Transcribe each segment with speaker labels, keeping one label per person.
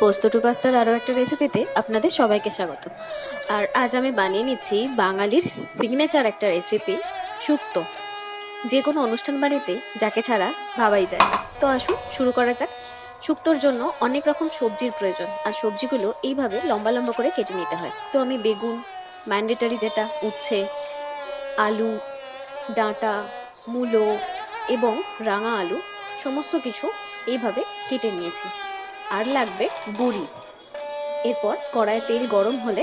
Speaker 1: পোস্তটু পাস্তার আরও একটা রেসিপিতে আপনাদের সবাইকে স্বাগত। আর আজ আমি বানিয়ে নিচ্ছি বাঙালির সিগনেচার একটা রেসিপি, শুক্তো। যে কোনো অনুষ্ঠান বাড়িতে যাকে ছাড়া ভাবাই যায় না। তো আসুন শুরু করা যাক। শুক্তোর জন্য অনেক রকম সবজির প্রয়োজন, আর সবজিগুলো এইভাবে লম্বা লম্বা করে কেটে নিতে হয়। তো আমি বেগুন, ম্যান্ডেটারি যেটা উচ্ছে, আলু, ডাঁটা, মূলো এবং রাঙা আলু সমস্ত কিছু এইভাবে কেটে নিয়েছি। আর লাগবে বড়ি। এরপর কড়াইয়ে তেল গরম হলে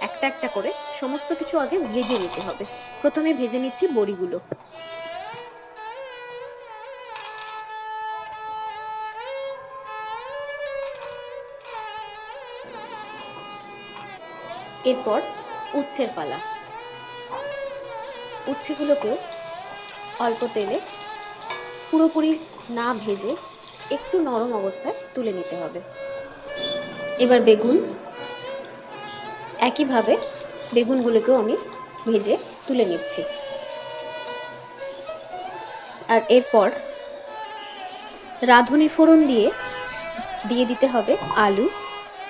Speaker 1: একটা একটা করে সমস্ত কিছু আগে ভেজে নিতে হবে। প্রথমে ভেজে নিচ্ছি বড়িগুলো। এরপর উচ্ছের পালা। উচ্ছেগুলোকেও অল্প তেলে পুরোপুরি না ভেজে একটু নরম অবস্থায় তুলে নিতে হবে। এবার বেগুন, একইভাবে বেগুনগুলোকেও আমি ভেজে তুলে নিচ্ছি। আর এরপর রাঁধুনি ফোড়ন দিয়ে দিয়ে দিতে হবে আলু,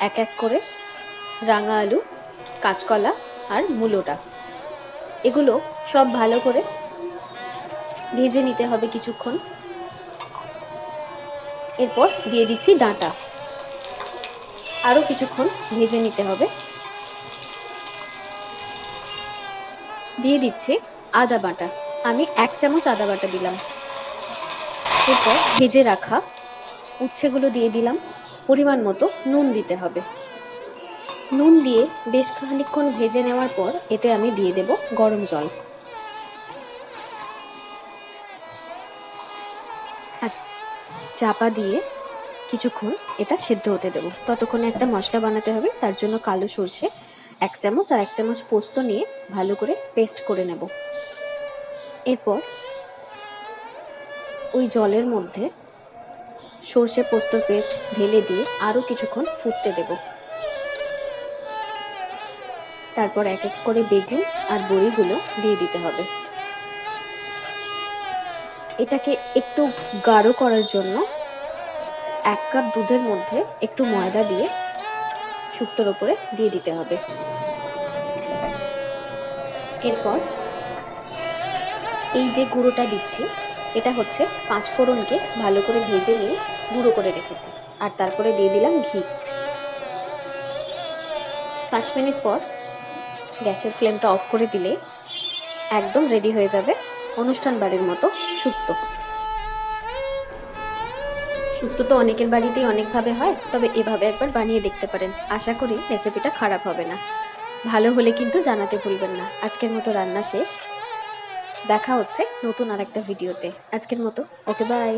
Speaker 1: এক এক করে রাঙা আলু, কাঁচকলা আর মূলোটা। এগুলো সব ভালো করে ভেজে নিতে হবে কিছুক্ষণ। এরপর দিয়ে দিচ্ছি ডাঁটা, আরও কিছুক্ষণ ভেজে নিতে হবে। দিয়ে দিচ্ছি আদা বাটা, আমি 1 চামচ আদা বাটা দিলাম। এরপর ভেজে রাখা উচ্ছেগুলো দিয়ে দিলাম। পরিমাণ মতো নুন দিতে হবে। নুন দিয়ে বেশ খানিকক্ষণ ভেজে নেওয়ার পর এতে আমি দিয়ে দেব গরম জল। আর চাপা দিয়ে কিছুক্ষণ এটা সেদ্ধ হতে দেবো। ততক্ষণে একটা মশলা বানাতে হবে। তার জন্য কালো সরষে 1 চামচ আর 1 চামচ পোস্ত নিয়ে ভালো করে পেস্ট করে নেব। এরপর ওই জলের মধ্যে সরষে পোস্তর পেস্ট ঢেলে দিয়ে আরও কিছুক্ষণ ফুটতে দেব। তারপর এক এক করে বেগুন আর বড়িগুলো দিয়ে দিতে হবে। এটাকে একটু গাঢ় করার জন্য 1 কাপ দুধের মধ্যে একটু ময়দা দিয়ে শুক্তোর ওপরে দিয়ে দিতে হবে। এরপর এই যে গুঁড়োটা দিচ্ছি, এটা হচ্ছে 5 ফোড়নকে ভালো করে ভেজে নিয়ে গুঁড়ো করে রেখেছি। আর তারপরে দিয়ে দিলাম ঘি। 5 মিনিট পর গ্যাসের ফ্লেমটা অফ করে দিলে একদম রেডি হয়ে যাবে অনুষ্ঠান বাড়ির মতো শুক্তো। শুক্তো তো অনেকের বাড়িতেই অনেকভাবে হয়, তবে এভাবে একবার বানিয়ে দেখতে পারেন। আশা করি রেসিপিটা খারাপ হবে না। ভালো হলে কিন্তু জানাতে ভুলবেন না। আজকের মতো রান্না শেষ। দেখা হচ্ছে নতুন আরেকটা ভিডিওতে। আজকের মতো ওকে, বাই।